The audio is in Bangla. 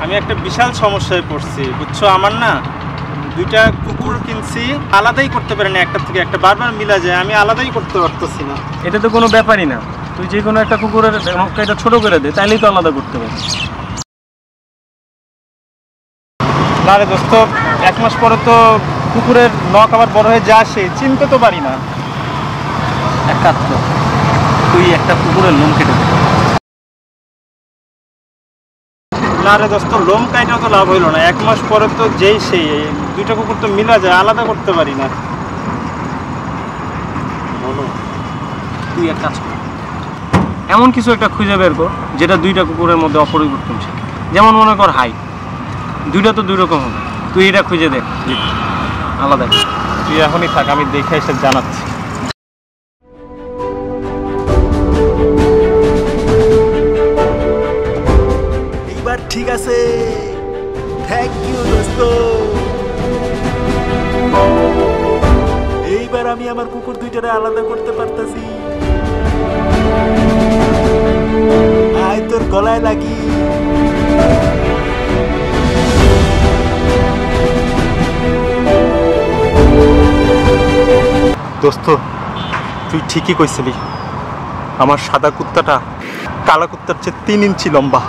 আমি একটা বিশাল সমস্যায় পড়ছি বুঝছো। আমার না দুইটা কুকুর কিনছি, আলাদাই করতে পারি না, একটা থেকে একটা বারবার মিলা যায়, আমি আলাদাই করতে পারতেছি না। এটা তো কোনো ব্যাপারই না, তুই যে কোনো একটা কুকুরের এটা ছোট করে দে, তাইলেই তো আলাদা করতে পারবি। না রে দোস্ত, 1 মাস পরে তো কুকুরের নখ আবার বড় হয়ে যা আসে, চিনতে তো পারি না। এক কাজ কর, তুই একটা কুকুরের লোম কেটে দে। না রে দোস্ত, লোম কাইটাও তো লাভ হইলো না, 1 মাস পরে তো যেই সেই, দুইটা কুকুর তো মিলা যায়, আলাদা করতে পারি না। বলো, তুই এক কাজ কর, এমন কিছু একটা খুঁজে বের কর যেটা দুইটা কুকুরের মধ্যে অপরিবর্তনশীল। যেমন মনে কর হাইট, দুইটা তো দুই রকম হবে, তুই এটা খুঁজে দেখ আলাদা। তুই এখনই থাক, আমি দেখে এসে জানাচ্ছি। এইবার ঠিক আছে, থ্যাংক ইউ দোস্ত। এইবার আমি আমার কুকুর দুইটারে আলাদা করতে পারতাছি। আয় তোর গলায় লাগি। দোস্ত, তুই ঠিকই কইছিলি, আমার সাদা কুত্তাটা কালা কুত্তার চেয়ে 3 ইঞ্চি লম্বা।